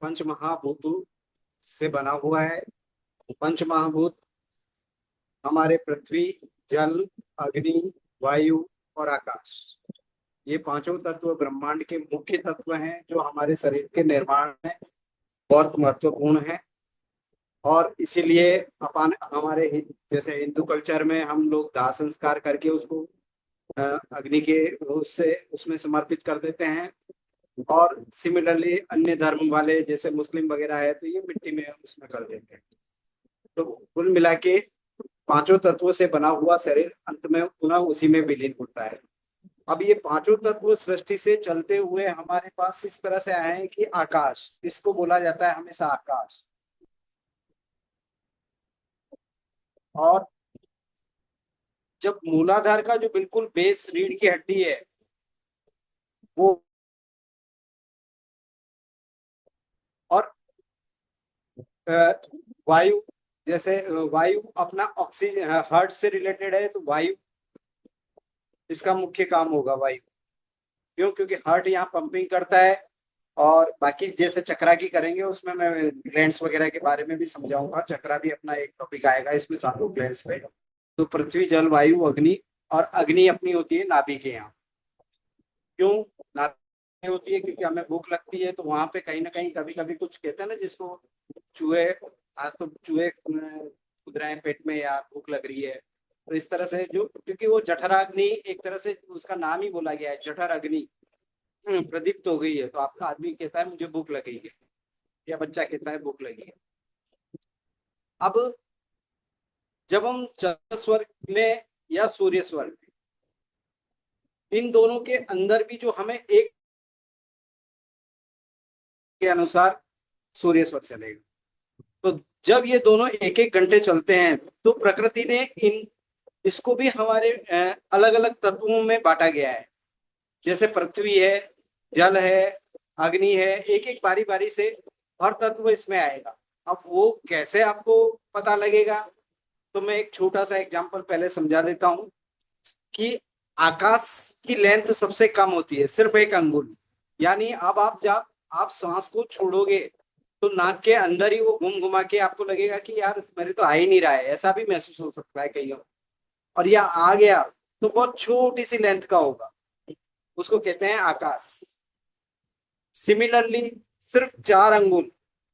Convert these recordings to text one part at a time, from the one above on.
पंच महाभूतों से बना हुआ है। पंच महाभूत हमारे पृथ्वी, जल, अग्नि, वायु और आकाश, ये पांचों तत्व ब्रह्मांड के मुख्य तत्व हैं जो हमारे शरीर के निर्माण में बहुत महत्वपूर्ण है। और इसीलिए अपन हमारे जैसे हिंदू कल्चर में हम लोग दाह संस्कार करके उसको अग्नि के उससे उसमें समर्पित कर देते हैं। और सिमिलरली अन्य धर्म वाले जैसे मुस्लिम वगैरह है तो ये मिट्टी में उसमें कर देते हैं। तो कुल मिला के पांचों तत्वों से बना हुआ शरीर अंत में पुनः उसी में विलीन होता है। अब ये पांचों तत्व सृष्टि से चलते हुए हमारे पास इस तरह से आए हैं कि आकाश, इसको बोला जाता है हमेशा आकाश। और जब मूलाधार का जो बिल्कुल बेस रीढ़ की हड्डी है वो, और अ, वायु, जैसे वायु अपना ऑक्सीजन हार्ट से रिलेटेड है तो वायु इसका मुख्य काम होगा। वायु क्यों? क्योंकि हार्ट यहाँ पंपिंग करता है। और बाकी जैसे चक्रा की करेंगे उसमें मैं ग्लैंड्स वगैरह के बारे में भी समझाऊंगा। चक्रा भी अपना एक टॉपिक आएगा इसमें, सातों ग्लैंड्स पे। तो पृथ्वी, जल, वायु, अग्नि। और अग्नि अपनी होती है नाभि के यहाँ। क्यों नाभि होती है? क्योंकि हमें भूख लगती है तो वहां पे कहीं ना कहीं कभी कभी कुछ कहते हैं ना जिसको, चूहे, आज तो चूहे कूद रहे हैं पेट में या भूख लग रही है। तो इस तरह से जो, क्योंकि वो जठराग्नि एक तरह से उसका नाम ही बोला गया है, जठर अग्नि प्रदीप्त हो गई है तो आपका आदमी कहता है मुझे भूख लगी है, या बच्चा कहता है भूख लगी है। अब जब हम चंद्र स्वर्ग में या सूर्य स्वर्ग में, इन दोनों के अंदर भी जो हमें एक के अनुसार सूर्य स्वर्ग चलेगा। तो जब ये दोनों एक एक घंटे चलते हैं तो प्रकृति ने इन इसको भी हमारे अलग अलग तत्वों में बांटा गया है। जैसे पृथ्वी है, जल है, अग्नि है, एक एक बारी बारी से हर तत्व इसमें आएगा। अब वो कैसे आपको पता लगेगा? तो मैं एक छोटा सा एग्जांपल पहले समझा देता हूँ कि आकाश की लेंथ सबसे कम होती है, सिर्फ 1 अंगुल। यानी अब आप जब आप सांस को छोड़ोगे तो नाक के अंदर ही वो घूम घुमा के आपको लगेगा कि यार मेरे तो आ ही नहीं रहा है, ऐसा भी महसूस हो सकता है कईयों। और या आ गया तो बहुत छोटी सी लेंथ का होगा, उसको कहते हैं आकाश। सिमिलरली सिर्फ 4 अंगुल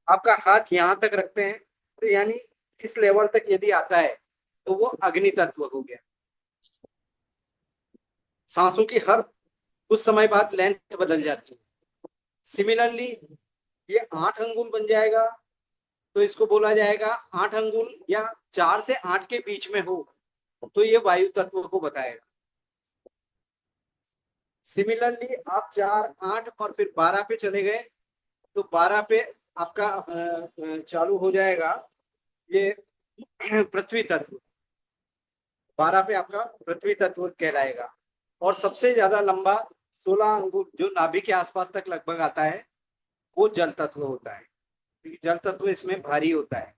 आपका हाथ यहां तक रखते हैं तो यानी इस लेवल तक यदि आता है तो वो अग्नि तत्व हो गया। सांसों की हर कुछ समय बाद लेंथ बदल जाती है। सिमिलरली ये 8 अंगुल बन जाएगा तो इसको बोला जाएगा 8 अंगुल, या 4 से 8 के बीच में हो तो ये वायु तत्व को बताएगा। सिमिलरली आप 4, 8 और फिर 12 पे चले गए तो 12 पे आपका चालू हो जाएगा ये पृथ्वी तत्व। 12 पे आपका पृथ्वी तत्व कहलाएगा। और सबसे ज्यादा लंबा 16 अंगुल जो नाभि के आसपास तक लगभग आता है वो जल तत्व होता है, क्योंकि जल तत्व इसमें भारी होता है।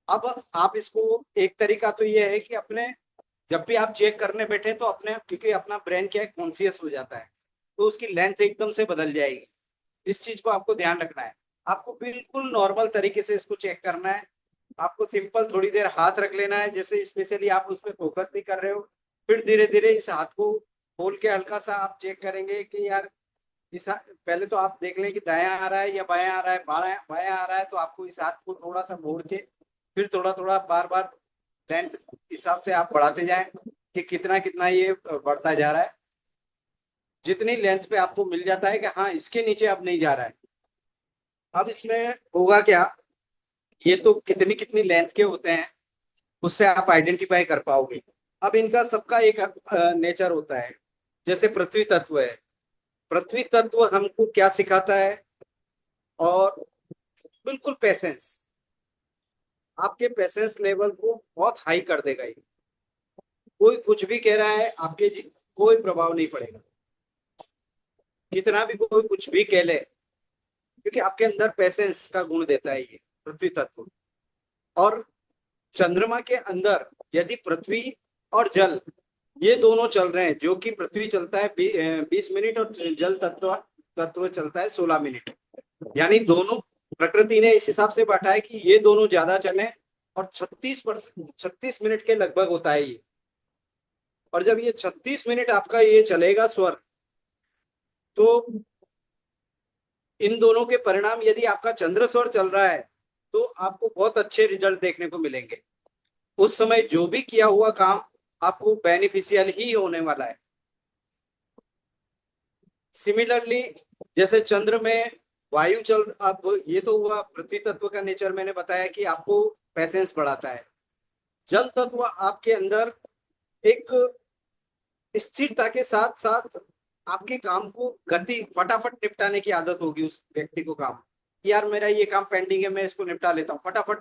अब आप इसको, एक तरीका तो ये है कि अपने जब भी आप चेक करने बैठे तो अपने, क्योंकि अपना ब्रेन क्या है, कॉन्सियस हो जाता है तो उसकी लेंथ एकदम से बदल जाएगी। इस चीज को आपको ध्यान रखना है। आपको बिल्कुल नॉर्मल तरीके से इसको चेक करना है। आपको सिंपल थोड़ी देर हाथ रख लेना है, जैसे स्पेशली आप उस पर फोकस नहीं कर रहे हो। फिर धीरे धीरे इस हाथ को खोल के हल्का सा आप चेक करेंगे कि यार पहले तो आप देख लें कि दायां आ रहा है या बायां आ रहा है। बायां बायां आ रहा है तो आपको इस हाथ को थोड़ा सा मोड़ के फिर थोड़ा थोड़ा बार बार लेंथ हिसाब से आप बढ़ाते जाएं कि कितना कितना ये बढ़ता जा रहा है। जितनी लेंथ पे आपको मिल जाता है कि हाँ इसके नीचे अब नहीं जा रहा है। अब इसमें होगा क्या, ये तो कितनी कितनी लेंथ के होते हैं उससे आप आइडेंटिफाई कर पाओगे। अब इनका सबका एक नेचर होता है। जैसे पृथ्वी तत्व है, पृथ्वी तत्व हमको क्या सिखाता है? और बिल्कुल पेशेंस, आपके पेशेंस लेवल को बहुत हाई कर देगा ये। कोई कुछ भी कह रहा है आपके कोई प्रभाव नहीं पड़ेगा, कितना भी कोई कुछ भी कह ले, क्योंकि आपके अंदर पेशेंस का गुण देता है ये पृथ्वी तत्व। और चंद्रमा के अंदर यदि पृथ्वी और जल ये दोनों चल रहे हैं, जो कि पृथ्वी चलता है 20 मिनट और जल तत्व तत्व चलता है 16 मिनट। यानी दोनों प्रकृति ने इस हिसाब से बांटा है कि ये दोनों ज्यादा चले, और 36 मिनट के लगभग होता है ये। और जब ये 36 मिनट आपका ये चलेगा स्वर, तो इन दोनों के परिणाम, यदि आपका चंद्र स्वर चल रहा है तो आपको बहुत अच्छे रिजल्ट देखने को मिलेंगे। उस समय जो भी किया हुआ काम आपको बेनिफिशियल ही होने वाला है। सिमिलरली, जैसे चंद्र में वायु चल, अब ये तो हुआ पृथ्वी तत्व का नेचर, मैंने बताया कि आपको पैसेंस बढ़ाता है। जल तत्व आपके अंदर एक स्थिरता के साथ साथ आपके काम को गति फटाफट निपटाने की आदत होगी उस व्यक्ति को। काम कि यार मेरा ये काम पेंडिंग है, मैं इसको निपटा लेता हूँ फटाफट,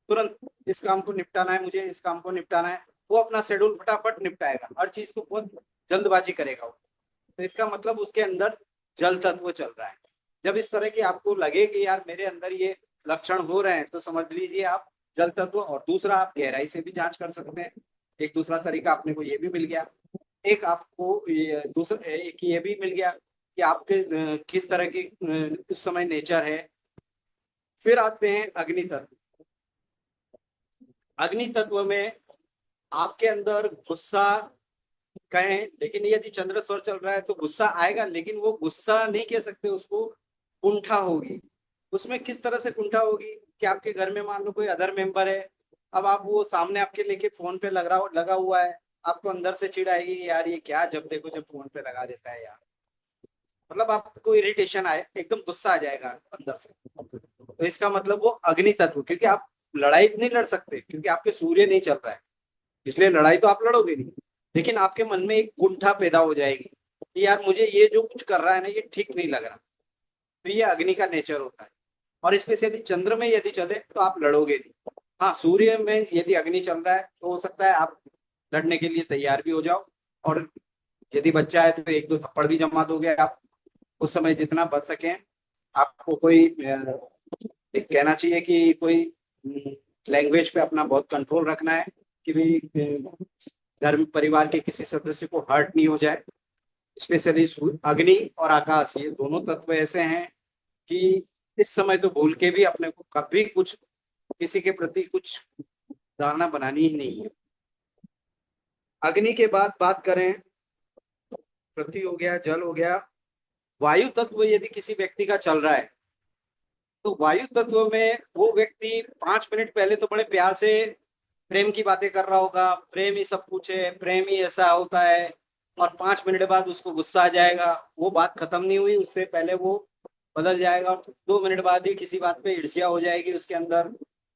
तुरंत इस काम को निपटाना है, मुझे इस काम को निपटाना है। वो अपना शेड्यूल फटाफट निपटाएगा, हर चीज को बहुत जल्दबाजी करेगा वो। तो इसका मतलब उसके अंदर जल तत्व चल रहा है। जब इस तरह की आपको लगे कि यार मेरे अंदर ये लक्षण हो रहे हैं, तो समझ लीजिए आप जल तत्व। और दूसरा, आप गहराई से भी जांच कर सकते हैं। एक दूसरा तरीका अपने को ये भी मिल गया। एक आपको ये दूसरा एक ये भी मिल गया कि आपके किस तरह की उस समय नेचर है। फिर आते हैं अग्नि तत्व। अग्नि तत्व में आपके अंदर गुस्सा कहें, लेकिन यदि चंद्र स्वर चल रहा है तो गुस्सा आएगा, लेकिन वो गुस्सा नहीं कह सकते उसको, कुंठा होगी। उसमें किस तरह से कुंठा होगी कि आपके घर में मान लो कोई अदर मेंबर है, अब आप वो सामने आपके लेके फोन पे लगा हुआ है, आपको अंदर से चिढ़ आएगी, यार ये क्या जब देखो जब फोन पे लगा देता है यार। मतलब आपको इरिटेशन आए, एकदम गुस्सा आ जाएगा अंदर से। तो इसका मतलब वो अग्नि तत्व, क्योंकि आप लड़ाई नहीं लड़ सकते क्योंकि आपके सूर्य नहीं चल रहा है, इसलिए लड़ाई तो आप लड़ोगे नहीं। लेकिन आपके मन में एक कुंठा पैदा हो जाएगी कि यार मुझे ये जो कुछ कर रहा है ना, ये ठीक नहीं लग रहा। तो ये अग्नि का नेचर होता है। और स्पेशली चंद्र में यदि चले तो आप लड़ोगे नहीं। हाँ, सूर्य में यदि अग्नि चल रहा है तो हो सकता है आप लड़ने के लिए तैयार भी हो जाओ, और यदि बच्चा है तो एक दो थप्पड़ भी जमा दोगे आप। उस समय जितना बच सके आपको कोई एक कहना चाहिए कि कोई लैंग्वेज पे अपना बहुत कंट्रोल रखना है कि भाई घर में परिवार के किसी सदस्य को हर्ट नहीं हो जाए। स्पेशली अग्नि और आकाश, ये दोनों तत्व ऐसे हैं कि इस समय तो भूल के भी अपने को कभी कुछ किसी के प्रति कुछ धारणा बनानी ही नहीं है। अग्नि के बाद बात करें, पृथ्वी हो गया, जल हो गया, वायु तत्व यदि किसी व्यक्ति का चल रहा है तो वायु तत्व में वो व्यक्ति 5 मिनट पहले तो बड़े प्यार से प्रेम की बातें कर रहा होगा, प्रेम ही सब कुछ है, प्रेम ही ऐसा होता है। और 5 मिनट बाद उसको गुस्सा आ जाएगा, वो बात खत्म नहीं हुई उससे पहले वो बदल जाएगा, और 2 मिनट बाद ही किसी बात पे ईर्ष्या हो जाएगी उसके अंदर।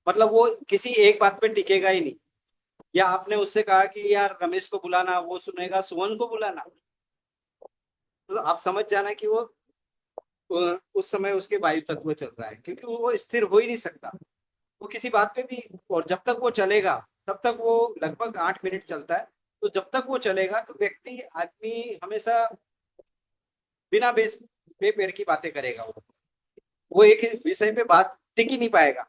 मतलब वो किसी एक बात पे टिकेगा ही नहीं। या आपने उससे कहा कि यार रमेश को बुलाना, वो सुनेगा सुमन को बुलाना। तो आप समझ जाना कि वो उस समय उसके वायु तत्व चल रहा है, क्योंकि वो स्थिर हो ही नहीं सकता वो किसी बात पे भी। और जब तक वो चलेगा तब तक वो लगभग 8 मिनट चलता है। तो जब तक वो चलेगा तो व्यक्ति आदमी हमेशा बिना बेस पैर की बातें करेगा। वो एक ही विषय पे बात टिक ही नहीं पाएगा।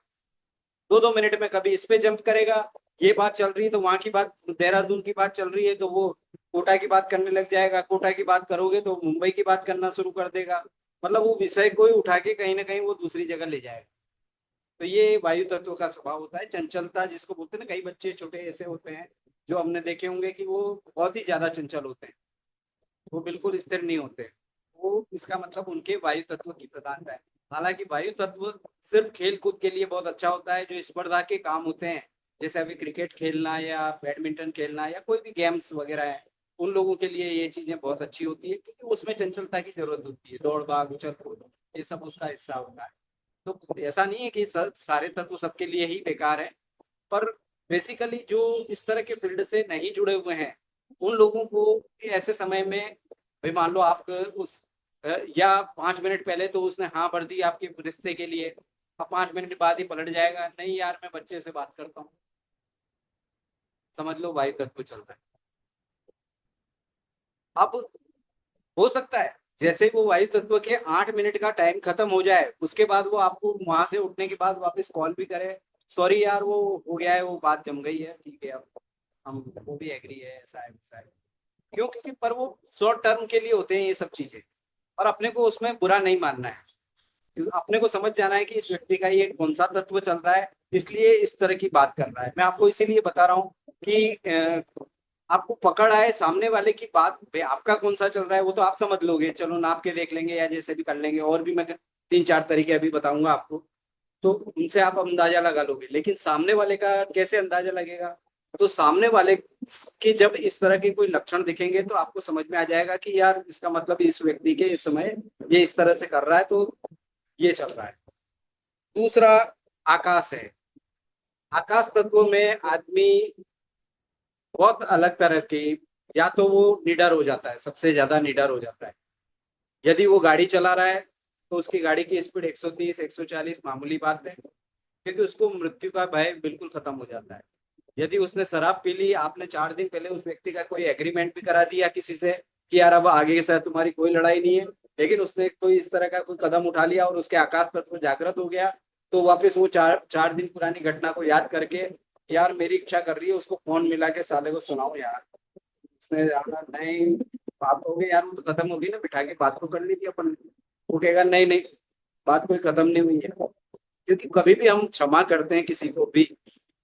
2-2 मिनट में कभी इस पे जंप करेगा, ये बात चल रही है तो वहां की बात, देहरादून की बात चल रही है तो वो कोटा की बात करने लग जाएगा, कोटा की बात करोगे तो मुंबई की बात करना शुरू कर देगा। मतलब वो विषय को ही उठा के कहीं ना कहीं वो दूसरी जगह ले जाएगा। तो ये वायु तत्व का स्वभाव होता है, चंचलता जिसको बोलते हैं ना। कई बच्चे छोटे ऐसे होते हैं जो हमने देखे होंगे कि वो बहुत ही ज्यादा चंचल होते हैं, वो बिल्कुल स्थिर नहीं होते। वो इसका मतलब उनके वायु तत्व की प्रधानता है। हालांकि वायु तत्व सिर्फ खेल कूद के लिए बहुत अच्छा होता है, जो स्पर्धा के काम होते हैं, जैसे अभी क्रिकेट खेलना या बैडमिंटन खेलना या कोई भी गेम्स वगैरह है, उन लोगों के लिए ये चीजें बहुत अच्छी होती है, क्योंकि उसमें चंचलता की जरूरत होती है, दौड़ भाग उछल कूद, ये सब उसका हिस्सा होता है। तो ऐसा नहीं है कि सारे तत्व सबके लिए ही बेकार है, पर बेसिकली जो इस तरह के फील्ड से नहीं जुड़े हुए हैं उन लोगों को ऐसे समय में, भाई मान लो आप उस या 5 मिनट पहले तो उसने हाँ भर दी आपके रिश्ते के लिए, अब 5 मिनट बाद ही पलट जाएगा, नहीं यार मैं बच्चे से बात करता हूँ। समझ लो वायु तत्व चल रहा है। अब हो सकता है जैसे वो वायु तत्व के 8 मिनट का टाइम खत्म हो जाए, उसके बाद वो आपको वहां से उठने के बाद वापस कॉल भी करे, सॉरी यार वो हो गया है, वो बात जम गई है, ठीक है अब हम, वो भी एग्री है, ऐसा है वैसा है। क्यों? क्योंकि पर वो शॉर्ट टर्म के लिए होते हैं ये सब चीजें, और अपने को उसमें बुरा नहीं मानना है। अपने को समझ जाना है कि इस व्यक्ति का ये कौन सा तत्व चल रहा है, इसलिए इस तरह की बात कर रहा है। मैं आपको इसीलिए बता रहा हूँ कि आपको पकड़ आए सामने वाले की बात, भाई आपका कौन सा चल रहा है वो तो आप समझ लोगे, चलो नाप के देख लेंगे या जैसे भी कर लेंगे, और भी मैं 3-4 तरीके अभी बताऊंगा आपको, तो उनसे आप अंदाजा लगा लोगे। लेकिन सामने वाले का कैसे अंदाजा लगेगा? तो सामने वाले के जब इस तरह के कोई लक्षण दिखेंगे तो आपको समझ में आ जाएगा कि यार इसका मतलब इस व्यक्ति के इस समय ये इस तरह से कर रहा है, तो ये चल रहा है। दूसरा आकाश है। आकाश तत्व में आदमी बहुत अलग तरह की, या तो वो निडर हो जाता है, सबसे ज्यादा निडर हो जाता है। यदि वो गाड़ी चला रहा है तो उसकी गाड़ी की स्पीड 130 140 मामूली बात है, क्योंकि उसको मृत्यु का भय बिल्कुल खत्म हो जाता है। यदि उसने शराब पी ली, आपने 4 दिन पहले उस व्यक्ति का कोई एग्रीमेंट भी करा दिया किसी से कि यार अब आगे के साथ तुम्हारी कोई लड़ाई नहीं है, लेकिन उसने कोई इस तरह का कोई कदम उठा लिया और उसके आकाश तत्व जागृत हो गया, तो वापस वो 4 दिन पुरानी घटना को याद करके, यार मेरी इच्छा कर रही है उसको फोन मिला के साले को सुनाओ यार, उसने ज्यादा नहीं बात हो गई यार, वो तो खत्म होगी ना, बिठा के बात तो कर ली थी अपन। वो कहेगा नहीं नहीं, बात कोई खत्म नहीं हुई है। क्योंकि कभी भी हम क्षमा करते हैं किसी को भी,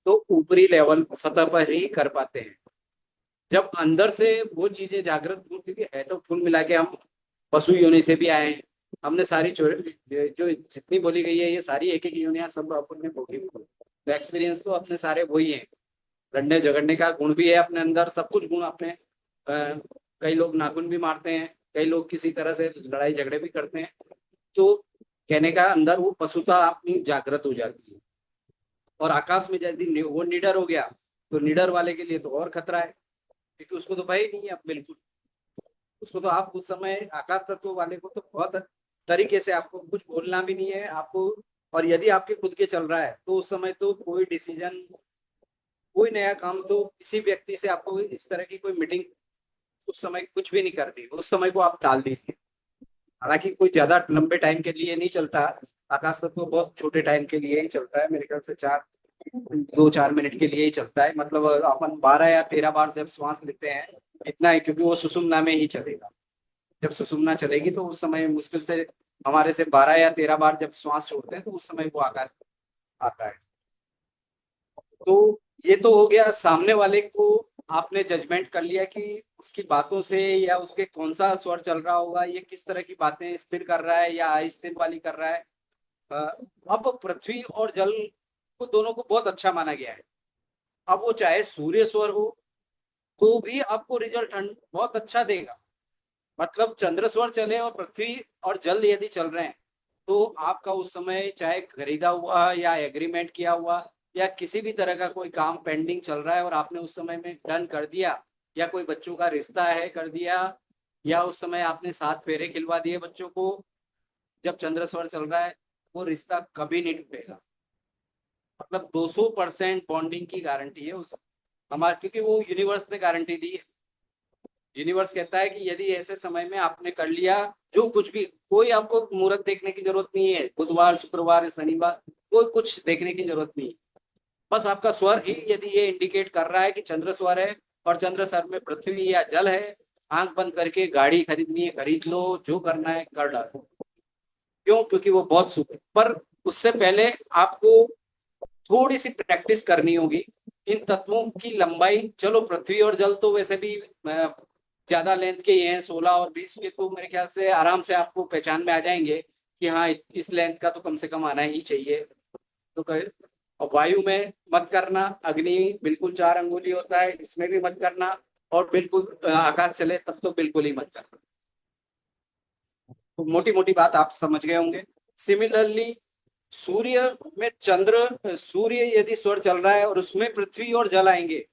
तो ऊपरी लेवल सतह पर ही कर पाते हैं। जब अंदर से वो चीजें जागृत हो, क्योंकि है तो कुल मिला के हम पशु योनि से भी आए हैं, हमने सारी जो जितनी बोली गई है ये सारी एक एक योनियां सब अपन ने भोगी, तो एक्सपीरियंस तो अपने सारे वही है। लड़ने झगड़ने का गुण भी है अपने अंदर, सब कुछ गुण अपने कई लोग नाखून भी मारते हैं, कई लोग किसी तरह से लड़ाई झगड़े भी करते हैं, तो कहने का अंदर वो पशुता अपनी जागृत हो जाती है। और आकाश में यदि वो निडर हो गया, तो निडर वाले के लिए तो और खतरा है, क्योंकि उसको तो भय ही नहीं है अब बिल्कुल। उसको तो आप उस समय आकाश तत्व वाले को तो बहुत तरीके से आपको कुछ बोलना भी नहीं है आपको। और यदि आपके खुद के चल रहा है तो उस समय तो कोई डिसीजन, कोई नया काम, तो किसी व्यक्ति से आपको इस तरह की कोई मीटिंग उस समय कुछ भी नहीं करनी, उस समय को आप टाल दीजिए। हालांकि कोई ज्यादा लंबे टाइम के लिए नहीं चलता, आकाश तत्व बहुत छोटे टाइम के लिए ही चलता है, मेरे ख्याल से 2-4 मिनट के लिए ही चलता है। मतलब अपन 12 या 13 बार जब श्वास लेते हैं इतना है, क्योंकि वो सुषुम्ना में ही चलेगा। जब सुषुम्ना चलेगी तो उस समय मुश्किल से हमारे से 12 या 13 बार जब श्वास छोड़ते हैं तो उस समय वो आकाश आता है। तो ये तो हो गया सामने वाले को आपने जजमेंट कर लिया कि उसकी बातों से या उसके कौन सा स्वर चल रहा होगा, ये किस तरह की बातें स्थिर कर रहा है या अस्थिर वाली कर रहा है। अ, अब पृथ्वी और जल को दोनों को बहुत अच्छा माना गया है। अब वो चाहे सूर्य स्वर हो तो भी आपको रिजल्ट बहुत अच्छा देगा। मतलब चंद्र स्वर चले और पृथ्वी और जल यदि चल रहे हैं, तो आपका उस समय चाहे खरीदा हुआ या एग्रीमेंट किया हुआ या किसी भी तरह का कोई काम पेंडिंग चल रहा है और आपने उस समय में डन कर दिया, या कोई बच्चों का रिश्ता है कर दिया, या उस समय आपने 7 फेरे खिलवा दिए बच्चों को, जब चंद्र स्वर चल रहा है वो रिश्ता कभी नहीं टूटेगा। मतलब 200% बॉन्डिंग की गारंटी है उस हमारे, क्योंकि वो यूनिवर्स ने गारंटी दी है। यूनिवर्स कहता है कि यदि ऐसे समय में आपने कर लिया जो कुछ भी, कोई आपको मुहूर्त देखने की जरूरत नहीं है, बुधवार शुक्रवार शनिवार कोई कुछ देखने की जरूरत नहीं है। बस आपका स्वर ही यदि ये इंडिकेट कर रहा है कि चंद्र स्वर है और चंद्र स्वर में पृथ्वी या जल है, आंख बंद करके गाड़ी खरीदनी है खरीद लो, जो करना है कर डालो। क्यों? क्योंकि वो बहुत शुभ है। पर उससे पहले आपको थोड़ी सी प्रैक्टिस करनी होगी इन तत्वों की लंबाई। चलो पृथ्वी और जल तो वैसे भी ज्यादा लेंथ के ही हैं, 16 और 20 के, तो मेरे ख्याल से आराम से आपको पहचान में आ जाएंगे कि हाँ इस लेंथ का तो कम से कम आना ही चाहिए। तो और वायु में मत करना, अग्नि बिल्कुल 4 अंगुली होता है, इसमें भी मत करना, और बिल्कुल आकाश चले तब तो बिल्कुल ही मत करना। तो मोटी मोटी बात आप समझ गए होंगे। सिमिलरली सूर्य में चंद्र सूर्य यदि स्वर चल रहा है और उसमें पृथ्वी और जल आएंगे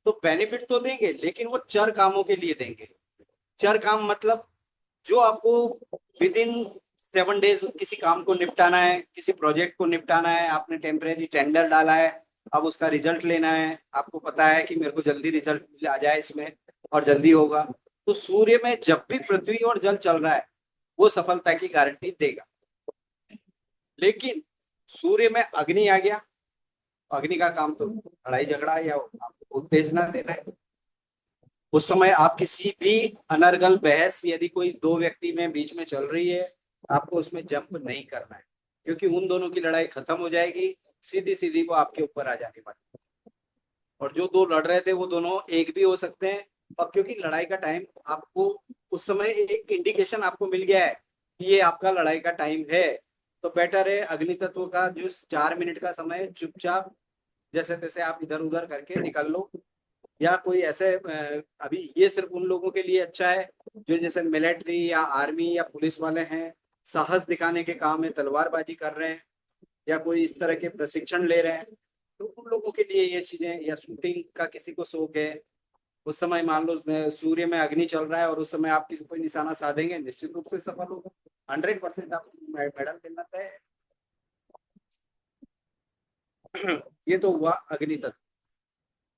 तो बेनिफिट तो देंगे, लेकिन वो चर कामों के लिए देंगे। चर काम मतलब जो आपको विद इन 7 डेज किसी काम को निपटाना है, किसी प्रोजेक्ट को निपटाना है, आपने टेम्परेरी टेंडर डाला है, अब उसका रिजल्ट लेना है, आपको पता है कि मेरे को जल्दी रिजल्ट आ जाए इसमें और जल्दी होगा, तो सूर्य में जब भी पृथ्वी और जल चल रहा है वो सफलता की गारंटी देगा। लेकिन सूर्य में अग्नि आ गया, अग्नि का काम तो लड़ाई झगड़ा या उत्तेजना देना है। उस समय आप किसी भी अनर्गल बहस यदि कोई 2 व्यक्ति में बीच में चल रही है, आपको उसमें जंप नहीं करना है। क्योंकि उन दोनों की लड़ाई खत्म हो जाएगी, सीधी सीधी वो आपके ऊपर आ जाने वाली। और जो दो लड़ रहे थे वो दोनों एक भी हो सकते हैं। और क्योंकि लड़ाई का टाइम आपको उस समय एक इंडिकेशन आपको मिल गया है कि ये आपका लड़ाई का टाइम है, तो बेटर है अग्नि तत्व का जो 4 मिनट का समय है, चुपचाप जैसे तैसे आप इधर उधर करके निकल लो। या कोई ऐसे अभी ये सिर्फ उन लोगों के लिए अच्छा है जो जैसे मिलिट्री या आर्मी या पुलिस वाले हैं, साहस दिखाने के काम में तलवारबाजी कर रहे हैं या कोई इस तरह के प्रशिक्षण ले रहे हैं, तो उन लोगों के लिए ये चीजें, या शूटिंग का किसी को शौक है, उस समय मान लो सूर्य में अग्नि चल रहा है और उस समय आप किसी को निशाना साधेंगे, निश्चित रूप से सफल होगा। 100% आपको मेडल मिलना तय है। ये तो हुआ अग्नि तत्व।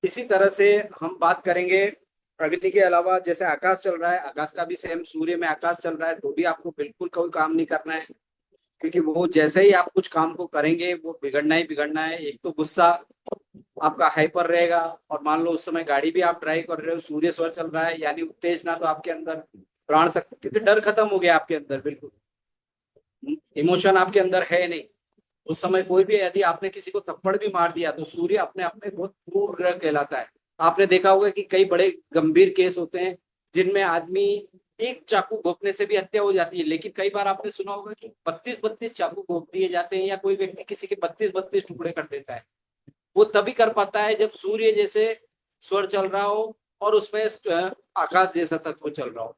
इसी तरह से हम बात करेंगे अग्नि के अलावा, जैसे आकाश चल रहा है, आकाश का भी सेम, सूर्य में आकाश चल रहा है तो भी आपको बिल्कुल कोई काम नहीं करना है, क्योंकि वो जैसे ही आप कुछ काम को करेंगे वो बिगड़ना ही बिगड़ना है। एक तो गुस्सा आपका हाइपर रहेगा, और मान लो उस समय गाड़ी भी आप ड्राइव कर रहे हो, सूर्य स्वर चल रहा है, यानी उत्तेजना तो आपके अंदर, प्राण शक्ति, क्योंकि डर खत्म हो गया आपके अंदर, बिल्कुल इमोशन आपके अंदर है नहीं। उस समय कोई भी यदि आपने किसी को थप्पड़ भी मार दिया तो सूर्य अपने आप में बहुत क्रूर ग्रह कहलाता है। आपने देखा होगा कि कई बड़े गंभीर केस होते हैं जिनमें आदमी एक चाकू घोंपने से भी हत्या हो जाती है, लेकिन कई बार आपने सुना होगा कि 32-32 चाकू घोंप दिए जाते हैं, या कोई व्यक्ति किसी के 32-32 टुकड़े कर देता है। वो तभी कर पाता है जब सूर्य जैसे स्वर चल रहा हो और उसमें आकाश जैसा तत्व चल रहा हो,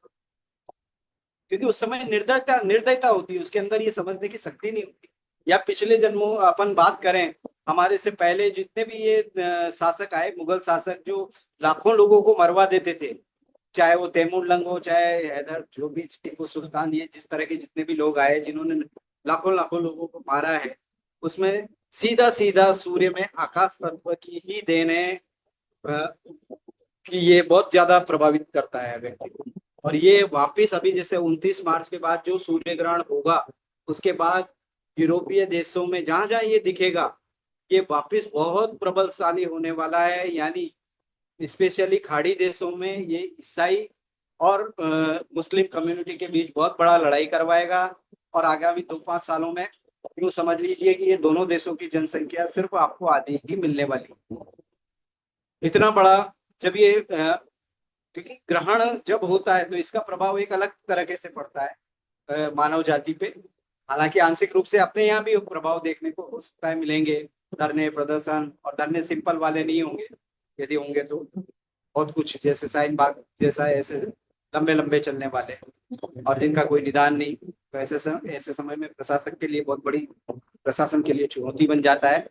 क्योंकि उस समय निर्दयता निर्दयता होती है उसके अंदर, ये समझने की शक्ति नहीं होती। या पिछले जन्मों अपन बात करें, हमारे से पहले जितने भी ये शासक आए, मुगल शासक, जो लाखों लोगों को मरवा देते थे, चाहे वो तैमूर लंग हो, चाहे हैदर, जो भी टीपू सुल्तान, ये जिस तरह के जितने भी लोग आए जिन्होंने लाखों लाखों लोगों को मारा है, उसमें सीधा सीधा सूर्य में आकाश तत्व की ही देन है, कि ये बहुत ज्यादा प्रभावित करता है व्यक्ति को। और ये वापिस अभी जैसे 29 मार्च के बाद जो सूर्य ग्रहण होगा, उसके बाद यूरोपीय देशों में जहां जहां ये दिखेगा, ये वापिस बहुत प्रबलशाली होने वाला है। यानी स्पेशली खाड़ी देशों में ये ईसाई और मुस्लिम कम्युनिटी के बीच बहुत बड़ा लड़ाई करवाएगा। और आगामी 2-5 सालों में यूं समझ लीजिए कि ये दोनों देशों की जनसंख्या सिर्फ आपको आधी ही मिलने वाली है। इतना बड़ा, जब ये क्योंकि ग्रहण जब होता है तो इसका प्रभाव एक अलग तरीके से पड़ता है मानव जाति पे। हालांकि आंशिक रूप से अपने यहाँ भी प्रभाव देखने को हो सकता है, मिलेंगे धरने प्रदर्शन, और धरने सिंपल वाले नहीं होंगे, यदि होंगे तो बहुत कुछ जैसे शाहीन बाग जैसा ऐसे लंबे लंबे चलने वाले, और जिनका कोई निदान नहीं, तो ऐसे समय में प्रशासन के लिए बहुत बड़ी, प्रशासन के लिए चुनौती बन जाता है।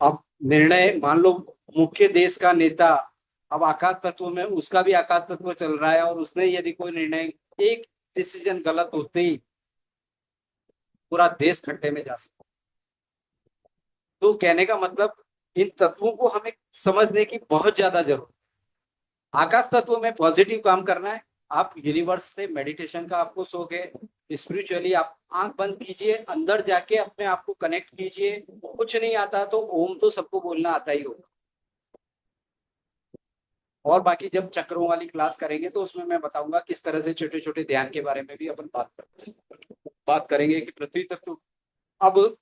अब निर्णय मान लो मुख्य देश का नेता, अब आकाश तत्व में उसका भी आकाश तत्व चल रहा है, और उसने यदि कोई निर्णय, एक डिसीजन गलत होते ही पूरा देश खड्डे में जा सकता। तो कहने का मतलब, इन तत्वों को हमें समझने की बहुत ज्यादा जरूरत। आकाश तत्व में पॉजिटिव काम करना है, आप यूनिवर्स से मेडिटेशन का आपको शौक है, स्पिरिचुअली आप आंख बंद कीजिए, अंदर जाके अपने आप को कनेक्ट कीजिए। कुछ नहीं आता तो ओम तो सबको बोलना आता ही होगा। और बाकी जब चक्रों वाली क्लास करेंगे तो उसमें मैं बताऊंगा किस तरह से छोटे छोटे ध्यान के बारे में भी अपन बात करेंगे कि पृथ्वी तत्व। अब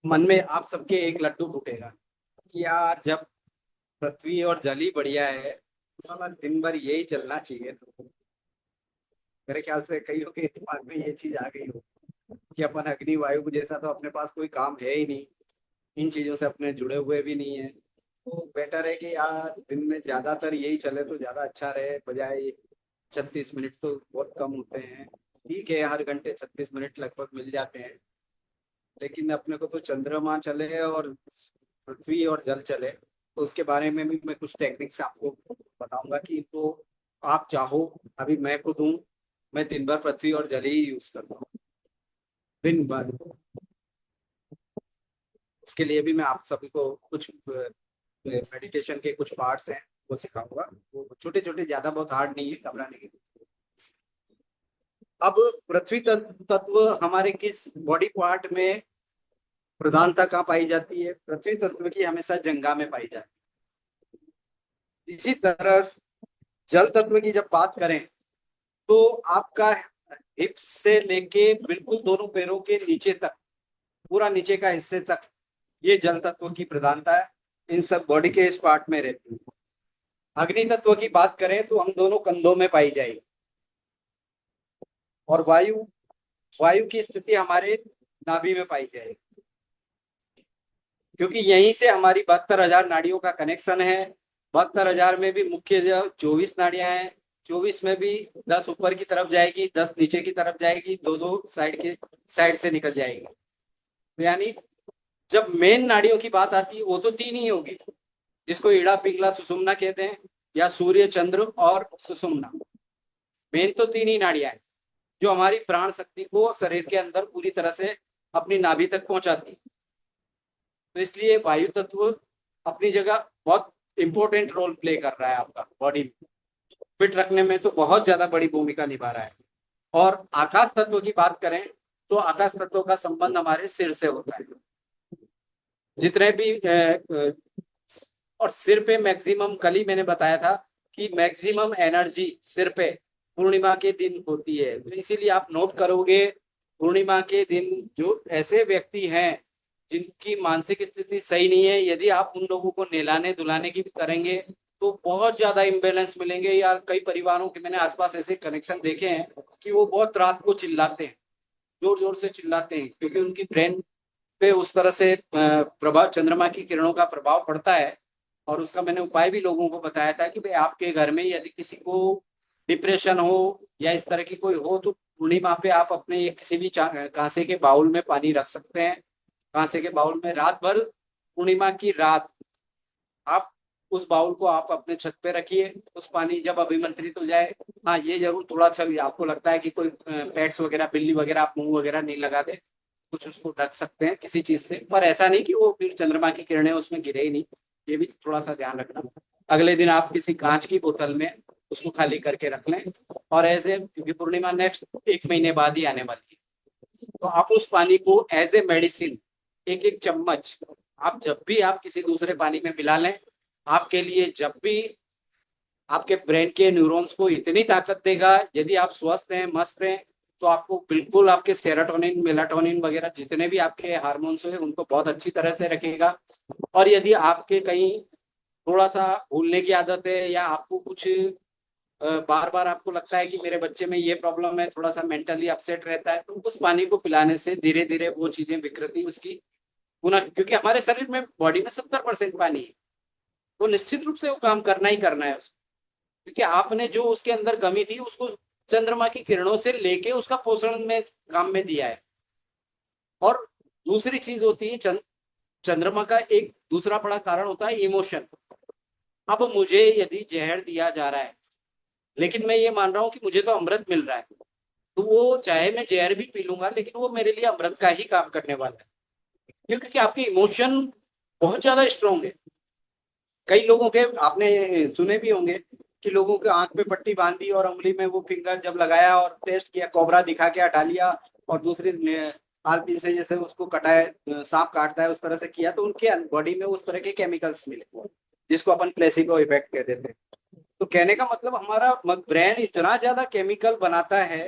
मन में आप सबके एक लड्डू फूटेगा कि यार, जब पृथ्वी और जल ही बढ़िया है, साला दिन भर यही चलना चाहिए। तो मेरे ख्याल से कईयों के दिमाग में ये चीज आ गई हो कि अपन अग्नि वायु जैसा तो अपने पास कोई काम है ही नहीं, इन चीजों से अपने जुड़े हुए भी नहीं है, तो बेटर है कि यार दिन में ज्यादातर यही चले तो ज्यादा अच्छा रहे, बजाय 36 मिनट तो बहुत कम होते हैं। ठीक है, हर घंटे 36 मिनट लगभग मिल जाते हैं, लेकिन अपने को तो चंद्रमा चले और पृथ्वी और जल चले, तो उसके बारे में भी मैं कुछ टेक्निक्स आपको बताऊंगा कि इनको आप चाहो। अभी मैं खुद हूँ, मैं दिन भर पृथ्वी और जल ही यूज करता हूँ, दिन भर। उसके लिए भी मैं आप सभी को कुछ मेडिटेशन के कुछ पार्ट्स हैं वो सिखाऊंगा, वो छोटे छोटे, ज्यादा बहुत हार्ड नहीं है, घबराने की। अब पृथ्वी तत्व हमारे किस बॉडी पार्ट में प्रधानता कहाँ पाई जाती है? पृथ्वी तत्व की हमेशा जंगा में पाई जाती है। इसी तरह जल तत्व की जब बात करें तो आपका हिप्स से लेके बिल्कुल दोनों पैरों के नीचे तक, पूरा नीचे का हिस्से तक ये जल तत्व की प्रधानता है इन सब बॉडी के इस पार्ट में रहती है। अग्नि तत्व की बात करें तो हम दोनों कंधों में पाई जाएगी। और वायु, वायु की स्थिति हमारे नाभि में पाई जाएगी, क्योंकि यहीं से हमारी 72,000 नाड़ियों का कनेक्शन है। 72,000 में भी मुख्य जो 24 नाड़ियां हैं, 24 में भी 10 ऊपर की तरफ जाएगी, 10 नीचे की तरफ जाएगी, दो दो साइड से निकल जाएगी। तो यानी जब मेन नाड़ियों की बात आती है वो तो तीन ही होगी, जिसको ईड़ा पिंगला सुषुम्ना कहते हैं, या सूर्य चंद्र और सुषुम्ना। मेन तो तीन ही नाड़ियां हैं जो हमारी प्राण शक्ति को शरीर के अंदर पूरी तरह से अपनी नाभि तक पहुंचाती है। तो इसलिए वायु तत्व अपनी जगह बहुत इंपॉर्टेंट रोल प्ले कर रहा है, आपका बॉडी फिट रखने में तो बहुत ज्यादा बड़ी भूमिका निभा रहा है। और आकाश तत्व की बात करें तो आकाश तत्व का संबंध हमारे सिर से होता है। जितने भी और सिर पे मैक्सिमम, कल ही मैंने बताया था कि मैक्सिमम एनर्जी सिर पे पूर्णिमा के दिन होती है। तो इसीलिए आप नोट करोगे, पूर्णिमा के दिन जो ऐसे व्यक्ति हैं जिनकी मानसिक स्थिति सही नहीं है, यदि आप उन लोगों को नहलाने धुलाने की भी करेंगे तो बहुत ज्यादा इम्बेलेंस मिलेंगे। यार कई परिवारों के मैंने आसपास ऐसे कनेक्शन देखे हैं कि वो बहुत रात को चिल्लाते हैं, जोर जोर से चिल्लाते हैं, क्योंकि उनकी ब्रेन पे उस तरह से प्रभाव, चंद्रमा की किरणों का प्रभाव पड़ता है। और उसका मैंने उपाय भी लोगों को बताया था कि भाई आपके घर में यदि किसी को डिप्रेशन हो या इस तरह की कोई हो तो पूर्णिमा पे आप अपने एक किसी भी कांसे के बाउल में पानी रख सकते हैं। कांसे के बाउल में रात भर, पूर्णिमा की रात आप उस बाउल को आप अपने छत पे रखिए। उस पानी जब अभिमंत्रित हो जाए, हाँ ये जरूर थोड़ा सा भी आपको लगता है कि कोई पेट्स वगैरह, बिल्ली वगैरह, आप मुंह वगैरह नहीं लगा दे, कुछ उसको ढक सकते हैं किसी चीज से, पर ऐसा नहीं कि वो फिर चंद्रमा की किरणें उसमें गिरे ही नहीं। ये भी थोड़ा सा ध्यान रखना। अगले दिन आप किसी कांच की बोतल में उसको खाली करके रख लें। और ऐसे, क्योंकि पूर्णिमा नेक्स्ट 1 महीने बाद ही आने वाली है, तो आप उस पानी को एज ए मेडिसिन एक एक चम्मच आप जब भी आप किसी दूसरे पानी में मिला लें, आपके लिए जब भी आपके ब्रेन के न्यूरॉन्स को इतनी ताकत देगा। यदि आप स्वस्थ हैं, मस्त हैं, तो आपको बिल्कुल आपके सेरोटोनिन, मेलाटोनिन वगैरह जितने भी आपके हार्मोन्स हैं उनको बहुत अच्छी तरह से रखेगा। और यदि आपके कहीं थोड़ा सा भूलने की आदत है, या आपको कुछ बार बार आपको लगता है कि मेरे बच्चे में ये प्रॉब्लम है, थोड़ा सा मेंटली अपसेट रहता है, तो उस पानी को पिलाने से धीरे धीरे वो चीजें, विकृति उसकी पुनः, क्योंकि हमारे शरीर में, बॉडी में 70% पानी है, तो निश्चित रूप से वो काम करना ही करना है उसको। क्योंकि आपने जो उसके अंदर कमी थी उसको चंद्रमा की किरणों से लेके उसका पोषण में काम में दिया है। और दूसरी चीज होती है, चंद्रमा का एक दूसरा बड़ा कारण होता है इमोशन। अब मुझे यदि जहर दिया जा रहा है, लेकिन मैं ये मान रहा हूँ कि मुझे तो अमृत मिल रहा है, तो वो चाहे मैं जहर भी पी लूंगा लेकिन वो मेरे लिए अमृत का ही काम करने वाला है। क्योंकि आपके इमोशन बहुत ज्यादा स्ट्रांग है। कई लोगों के आपने सुने भी होंगे कि लोगों के आंख पे पट्टी बांधी और उंगली में वो फिंगर जब लगाया और टेस्ट किया, कोबरा दिखा के हटा लिया, और दूसरी आलपीन से जैसे उसको कटाए, सांप काटता है उस तरह से किया, तो उनके बॉडी में उस तरह के केमिकल्स मिले, जिसको अपन प्लेसिबो इफेक्ट कहते थे। तो कहने का मतलब हमारा ब्रेन इतना ज्यादा केमिकल बनाता है,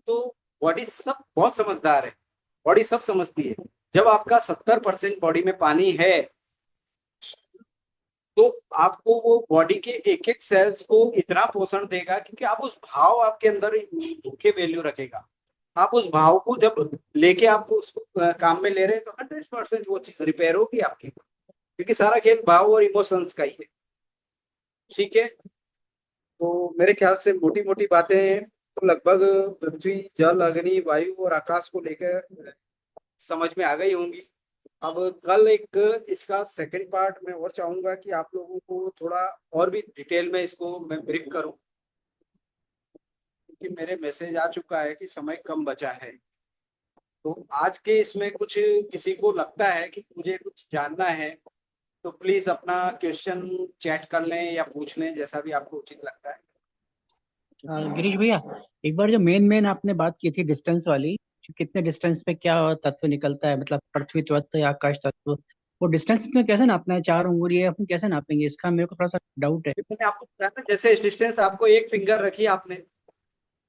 तो बॉडी सब बहुत समझदार है, बॉडी सब समझती है। जब आपका 70% बॉडी में पानी है, तो आपको वो बॉडी के एक एक सेल्स को इतना पोषण देगा, क्योंकि आप उस भाव, आपके अंदर मुख्य वैल्यू रखेगा। आप उस भाव को जब लेके आपको उसको काम में ले रहे हैं, तो 100% वो चीज रिपेयर होगी आपकी, क्योंकि सारा खेल भाव और इमोशंस का ही है। ठीक है, तो मेरे ख्याल से मोटी मोटी बातें तो लगभग पृथ्वी, जल, अग्नि, वायु और आकाश को लेकर समझ में आ गई होंगी। अब कल एक इसका सेकंड पार्ट मैं और चाहूंगा कि आप लोगों को थोड़ा और भी डिटेल में इसको मैं ब्रीफ करूं, क्योंकि मेरे मैसेज आ चुका है कि समय कम बचा है। तो आज के इसमें कुछ किसी को लगता है कि मुझे कुछ जानना है, तो प्लीज अपना क्वेश्चन चैट कर लें या पूछ लें, जैसा भी आपको उचित लगता है। गिरीश भैया, एक बार जो मेन मेन आपने बात की थी डिस्टेंस वाली, कि कितने डिस्टेंस पे क्या तत्व निकलता है, मतलब पृथ्वी तत्व या आकाश तत्व, वो डिस्टेंस में कैसे नापना है? 4 उंगली है, अपन कैसे नापेंगे? इसका मेरे को थोड़ा सा डाउट है। फिर मैंने आपको बताया ना, जैसे डिस्टेंस आपको एक फिंगर रखी आपने,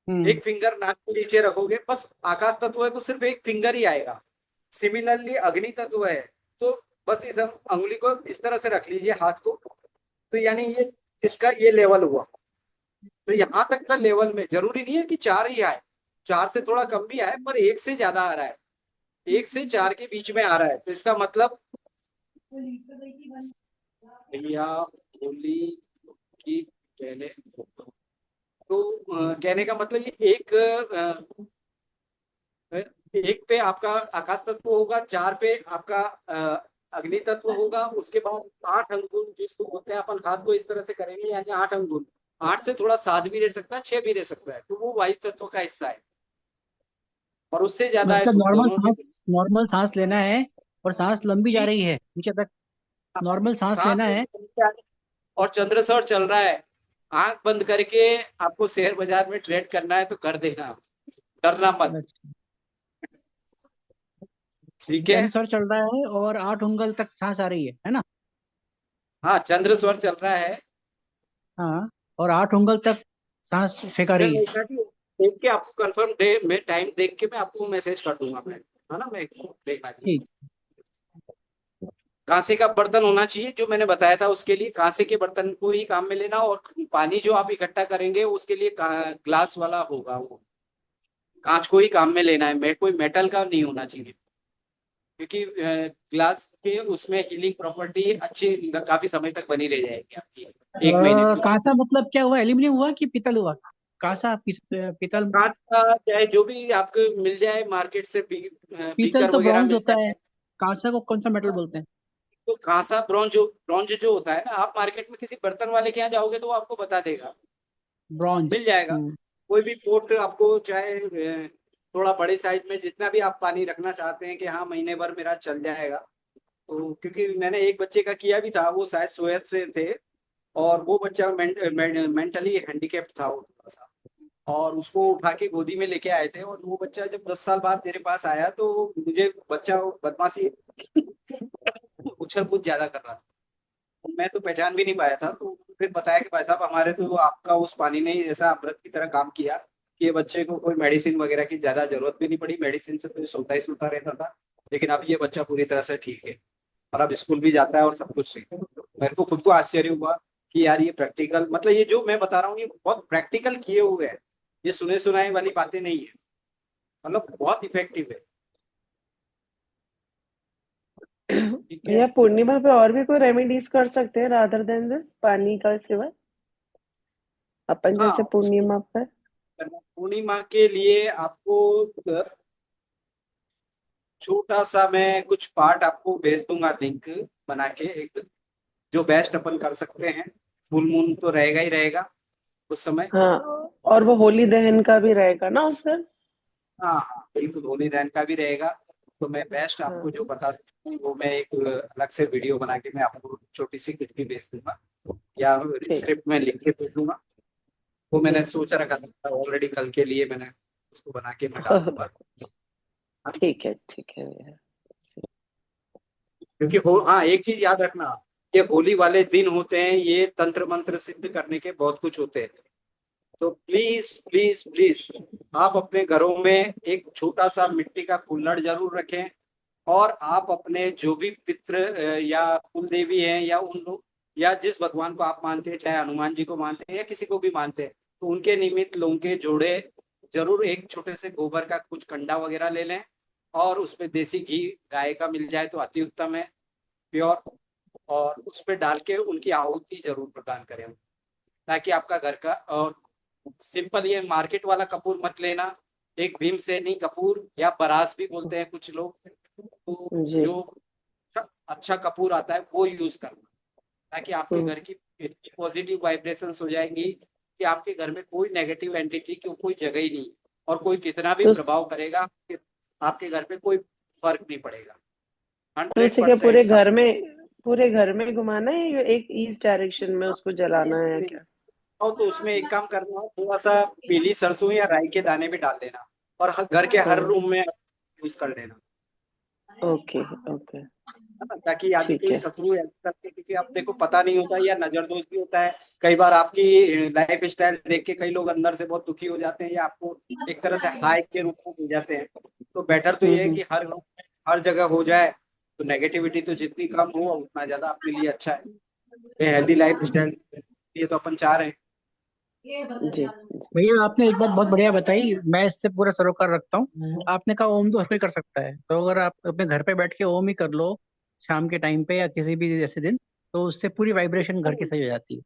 हम्म। एक फिंगर नाक के नीचे रखोगे, बस आकाश तत्व है तो सिर्फ एक फिंगर ही आएगा। सिमिलरली अग्नि तत्व है तो बस इस अंगुली को इस तरह से रख लीजिए, हाथ को। तो यानी ये इसका ये लेवल हुआ। तो यहाँ तक का लेवल में जरूरी नहीं है कि चार ही आए, चार से थोड़ा कम भी आए, पर एक से ज्यादा आ रहा है, एक से चार के बीच में आ रहा है, तो इसका मतलब भैया होली की कहने, तो कहने का मतलब ये एक पे आपका आकाश तत्व होगा, चार पे आपका अग्नि तत्व होगा, उसके बाद आठ अंगुल जिसको बोलते हैं अपन, हाथ को इस तरह से करेंगे यानी आठ अंगुल, आठ से थोड़ा सात भी रह सकता है, छह भी रह सकता है, तो वो वायु तत्व का हिस्सा है। और उससे ज्यादा है मतलब तो दोनों में नॉर्मल सांस लेना है, और सांस लंबी जा ठीक। रही है नीचे तक। नॉर्मल सांस सांस लेना है। लेना और चंद्रसौर चल रहा है, आंख बंद करके आपको शेयर बाजार में ट्रेड करना है तो कर देना, डरना मत। अच्छा। ठीक है। चंद्र चल रहा है और 8 उंगल तक सांस आ रही है ना? हाँ चंद्रस्वर चल रहा है। हाँ। और 8 उंगल तक सांस फेंका मैं रही है। ऐसा कि देख के आपको कंफर्म डे में टाइम देख के मैं आपको मैसेज कर दूंगा मैं, है ना, मैं देखना चाहिए। ठीक। कांसे का बर्तन होना चाहिए जो मैंने बताया था, उसके लिए कांसे के बर्तन को ही काम में लेना, और पानी जो आप इकट्ठा करेंगे उसके लिए ग्लास वाला होगा वो, कांच को ही काम में लेना है, कोई मेटल का नहीं होना चाहिए, क्योंकि ग्लास के उसमें हीलिंग प्रॉपर्टी अच्छी काफी समय तक बनी रह जाएगी आपकी, एक महीने तक। कांसा मतलब क्या हुआ, एल्यूमिनियम हुआ कि पीतल हुआ? कांसा पीतल। कांच का चाहे जो भी आपको मिल जाए मार्केट से, पीतल बीकर तो वगैरह ब्रॉन्ज मिल होता है। जाए। कांसा को कौन सा मेटल बोलते हैं? तो कांसा ब्रॉन्ज, ब्रॉन्ज जो होता है ना, आप मार्केट में किसी बर्तन वाले के यहाँ जाओगे तो वो आपको बता देगा, ब्रॉन्ज। मिल जाएगा। हम्म। कोई भी पोट आपको चाहे थोड़ा बड़े साइज में जितना भी आप पानी रखना चाहते हैं कि हाँ महीने भर मेरा चल जाएगा। तो क्योंकि मैंने एक बच्चे का किया भी था, वो शायद सोयत से थे, और वो बच्चा मेंटली हैंडीकेप्ट था वो थोड़ा सा, और उसको उठा के गोदी में लेके आए थे, और वो बच्चा जब 10 साल बाद मेरे पास आया तो मुझे बच्चा बदमाशी उछल कूद ज्यादा कर रहा था, मैं तो पहचान भी नहीं पाया था, तो फिर बताया कि भाई साहब हमारे तो आपका उस पानी ने ऐसा अमृत की तरह काम किया कि ये बच्चे को कोई मेडिसिन वगैरह की ज्यादा जरूरत भी नहीं पड़ी, मेडिसिन से तो ये सोता ही सोता रहता था, लेकिन अब ये बच्चा पूरी तरह से ठीक है, और अब स्कूल भी जाता है और सब कुछ ठीक है। तो मेरे को खुद को आश्चर्य हुआ कि यार ये प्रैक्टिकल, मतलब ये जो मैं बता रहा हूँ ये बहुत प्रैक्टिकल किए हुए हैं, ये सुने सुनाए वाली बातें नहीं है, मतलब बहुत इफेक्टिव है। ठीक है। भैया पूर्णिमा पे और भी कोई रेमेडीज कर सकते हैं रादर देन दिस पानी का सिवा, अपन हाँ जैसे पूर्णिमा पर? पूर्णिमा के लिए आपको छोटा सा मैं कुछ पार्ट आपको भेज दूंगा, लिंक बना के एक, जो बेस्ट अपन कर सकते हैं। फुल मून तो रहेगा ही रहेगा उस समय। हाँ, और वो होली दहन का भी रहेगा ना उस दिन? हाँ हाँ बिल्कुल, होली रहन का भी रहेगा। तो मैं बेस्ट आपको जो हाँ। बता सकता हूँ वो मैं एक अलग से वीडियो बना के मैं आपको छोटी सी क्लिप भी भेज दूंगा, या ठीक। स्क्रिप्ट में लिख के भेज दूंगा। वो जी। मैंने सोच रखा था ऑलरेडी, कल के लिए मैंने उसको बना के मैं डाल दूंगा। हाँ, ठीक है, ठीक है भैया जी। क्योंकि हो, हाँ एक चीज याद रखना, ये होली वाले दिन होते हैं, ये तंत्र मंत्र सिद्ध करने के बहुत कुछ होते हैं। तो प्लीज प्लीज प्लीज आप अपने घरों में एक छोटा सा मिट्टी का कुल्हड़ जरूर रखें, और आप अपने जो भी पितृ या कुल देवी हैं, या उन लोग, या जिस भगवान को आप मानते हैं, चाहे हनुमान जी को मानते हैं या किसी को भी मानते हैं, तो उनके निमित्त लोगों के जोड़े जरूर एक छोटे से गोबर का कुछ कंडा वगैरह ले लें, और उसमें देसी घी गाय का मिल जाए तो अति उत्तम है, प्योर, और उस पर डाल के उनकी आहुति जरूर प्रदान करें, ताकि आपका घर का, और सिंपल ये मार्केट वाला कपूर मत लेना, एक भीमसेनी कपूर या परास भी बोलते हैं कुछ लोग, तो जी। जो अच्छा कपूर आता है वो यूज करना, ताकि आपके हम्म। घर की इतनी पॉजिटिव वाइब्रेशंस हो जाएंगी कि आपके घर में कोई नेगेटिव एंटिटी की कोई जगह ही नहीं, और कोई कितना भी तो प्रभाव करेगा आपके घर पे कोई फर्क नहीं पड़ेगा। तो हंड्रेड उसे क्या परसेंट पूरे घर में घुमाना है या एक ईस्ट डायरेक्शन में उसको जलाना है या क्या? और तो उसमें एक काम करना, थोड़ा सा पीली सरसों या राई के दाने भी डाल देना, और घर के हर हाँ। रूम में यूज कर लेना। ओके ओके, है ना, ताकि आगे ठीक कोई है। शत्रु ऐसा करके, क्योंकि आप देखो पता नहीं होता या नजर दोष भी होता है। कई बार आपकी लाइफ स्टाइल देख के कई लोग अंदर से बहुत दुखी हो जाते हैं या आपको एक तरह से हाइक के रूप में मिल जाते हैं। तो बेटर तो ये है हम्म। कि हर जगह हो जाए, तो नेगेटिविटी तो जितनी कम हो उतना ज्यादा अपने लिए अच्छा है। ये हेल्दी लाइफ स्टाइल ये तो अपन चाह रहे हैं। जी। भैया आपने एक बात बहुत बढ़िया बताई, मैं इससे पूरा सरोकार रखता हूँ। आपने कहा ओम तो हर कोई कर सकता है, तो अगर आप अपने घर पे बैठ के ओम ही कर लो शाम के टाइम पे या किसी भी ऐसे दिन, तो उससे पूरी वाइब्रेशन घर की सही हो जाती है।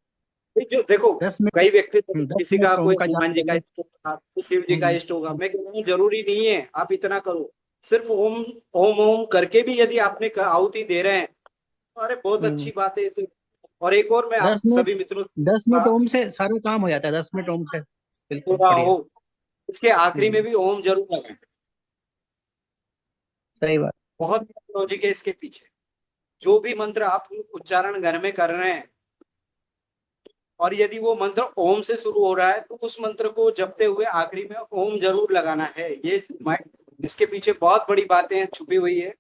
ये जो देखो, 10 मिनट। कई व्यक्ति दस किसी का मिनट ओम कोई का जाप हनुमान जी कर का ले। इष्ट होगा, कोई शिव जी का हम्म, इष्ट होगा, हम्म, मैं कह रहा हूँ जरूरी नहीं है आप इतना करो। सिर्फ ओम ओम ओम करके भी यदि आपने आहुति दे रहे हैं, तो अरे बहुत हम्म। अच्छी बात है इसे। और एक और मैं आप दस मिनट सभी मित्रों से 10 मिनट कहूंगा, ओम से सारा काम हो जाता है, 10 मिनट ओम से हो बिल्कुल रहा बढ़िया। हो, इसके आखिरी में हम्म। भी ओम जरूर लगाएं। सही बात। बहुत लॉजिक है इसके पीछे। जो भी मंत्र आप उच्चारण घर में कर रहे हैं, और यदि वो मंत्र ओम से शुरू हो रहा है, तो उस मंत्र को जपते हुए आखिरी में ओम जरूर लगाना है। ये इसके पीछे बहुत बड़ी बातें छुपी हुई है।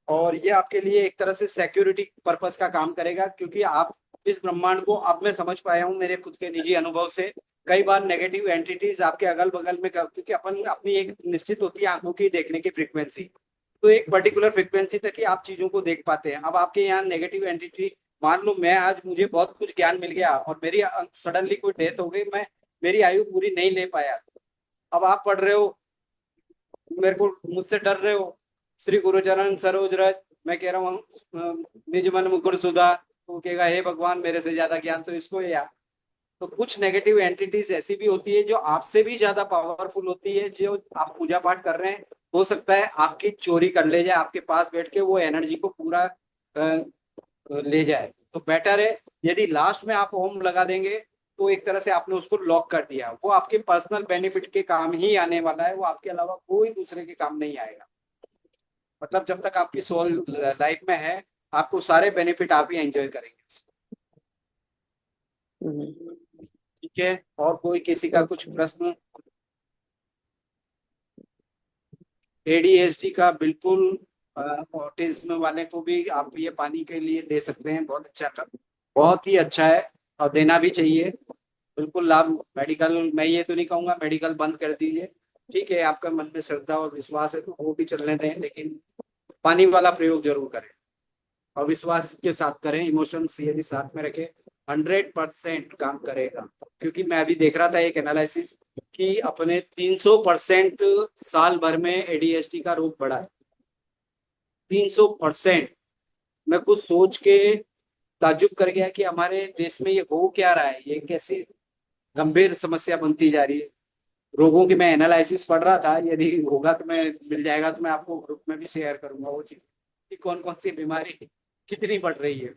और ये आपके लिए एक तरह से सिक्योरिटी पर्पस का काम करेगा, क्योंकि आप इस ब्रह्मांड को, अब मैं समझ पाया हूँ मेरे खुद के निजी अनुभव से, कई बार नेगेटिव एंटिटीज आपके अगल बगल में, क्योंकि अपन अपनी एक निश्चित होती है आंखों की देखने की फ्रीक्वेंसी, तो एक पर्टिकुलर फ्रीक्वेंसी तक ही आप चीजों को देख पाते हैं। अब आपके यहाँ नेगेटिव एंटिटी, मान लो मैं आज, मुझे बहुत कुछ ज्ञान मिल गया और मेरी सडनली कोई डेथ हो गई, मैं मेरी आयु पूरी नहीं ले पाया। अब आप पढ़ रहे हो, मेरे को मुझसे डर रहे हो, श्री गुरुचरण सरोज रज, मैं कह रहा हूँ निज मन मुकुर सुधा, तो कहेगा हे भगवान मेरे से ज्यादा ज्ञान तो इसको है यार। तो कुछ नेगेटिव एंटिटीज ऐसी भी होती है जो आपसे भी ज्यादा पावरफुल होती है, जो आप पूजा पाठ कर रहे हैं, हो सकता है आपकी चोरी कर ले जाए, आपके पास बैठ के वो एनर्जी को पूरा ले जाए। तो बेटर है यदि लास्ट में आप ओम लगा देंगे, तो एक तरह से आपने उसको लॉक कर दिया, वो आपके पर्सनल बेनिफिट के काम ही आने वाला है, वो आपके अलावा कोई दूसरे के काम नहीं आएगा। मतलब जब तक आपकी सोल लाइफ में है, आपको सारे बेनिफिट आप ही एंजॉय करेंगे। हम्म। ठीक है, और कोई किसी का कुछ ओके। प्रश्न? एडीएचडी का बिल्कुल, ऑटिज्म वाले को भी आप ये पानी के लिए दे सकते हैं, बहुत अच्छा था, बहुत ही अच्छा है, और देना भी चाहिए। बिल्कुल लाभ। मेडिकल, मैं ये तो नहीं कहूंगा मेडिकल बंद कर दीजिए, ठीक है, आपका मन में श्रद्धा और विश्वास है तो वो भी चलने दें, लेकिन पानी वाला प्रयोग जरूर करें, और विश्वास के साथ करें, इमोशंस यदि साथ में रखें, 100% काम करेगा। क्योंकि मैं अभी देख रहा था एक एनालिसिस कि अपने 300% साल भर में एडीएचडी का रोग बढ़ा है, 300%। मैं कुछ सोच के ताज्जुब कर गया कि हमारे देश में ये हो क्या रहा है, ये कैसे गंभीर समस्या बनती जा रही है। रोगों की मैं एनालिसिस पढ़ रहा था, यदि होगा तो मैं, मिल जाएगा तो मैं आपको ग्रुप में भी शेयर करूंगा वो चीज, कि कौन कौन सी बीमारी कितनी बढ़ रही है।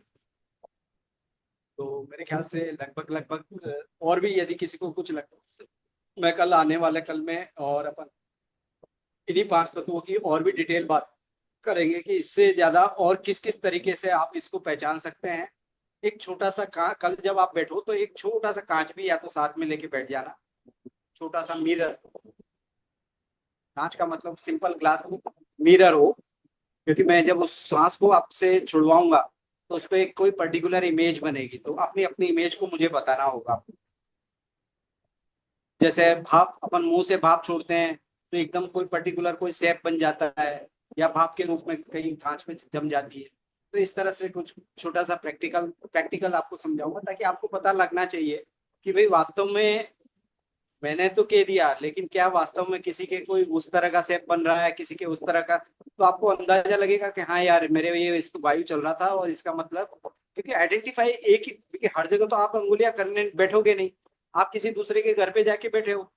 तो मेरे ख्याल से लगभग लगभग और भी यदि किसी को कुछ लग, मैं कल आने वाले कल में और अपन इन्हीं 5 तत्वों की और भी डिटेल बात करेंगे, कि इससे ज्यादा और किस किस तरीके से आप इसको पहचान सकते हैं। एक छोटा सा कल जब आप बैठो तो एक छोटा सा कांच भी या तो साथ में लेके बैठ जाना, छोटा सा मिरर। कांच का मतलब सिंपल ग्लास मिरर हो, क्योंकि मैं जब उस सांस को आपसे छुड़वाऊंगा तो उस पर कोई पर्टिकुलर इमेज बनेगी, तो अपनी अपनी इमेज को मुझे बताना होगा। जैसे भाप, अपन मुंह से भाप छोड़ते हैं तो एकदम कोई पर्टिकुलर कोई शेप बन जाता है, या भाप के रूप में कहीं कांच में जम जाती है। तो इस तरह से कुछ छोटा सा प्रैक्टिकल प्रैक्टिकल आपको समझाऊंगा, ताकि आपको पता लगना चाहिए कि भाई वास्तव में मैंने तो कह दिया, लेकिन क्या वास्तव में किसी के कोई उस तरह का शेप बन रहा है, किसी के उस तरह का, तो आपको अंदाजा लगेगा कि हाँ यार मेरे ये इसको वायु चल रहा था, और इसका मतलब, क्योंकि आइडेंटिफाई एक ही, क्योंकि हर जगह तो आप अंगुलियां करने बैठोगे नहीं, आप किसी दूसरे के घर पे जाके बैठे हो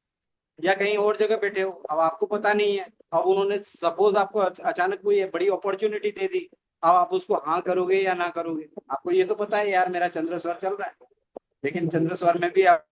या कहीं और जगह बैठे हो, अब आपको पता नहीं है, अब उन्होंने सपोज आपको अचानक कोई ये बड़ी अपॉर्चुनिटी दे दी, अब आप उसको हाँ करोगे या ना करोगे? आपको ये तो पता है यार मेरा चंद्र स्वर चल रहा है, लेकिन चंद्र स्वर में भी आप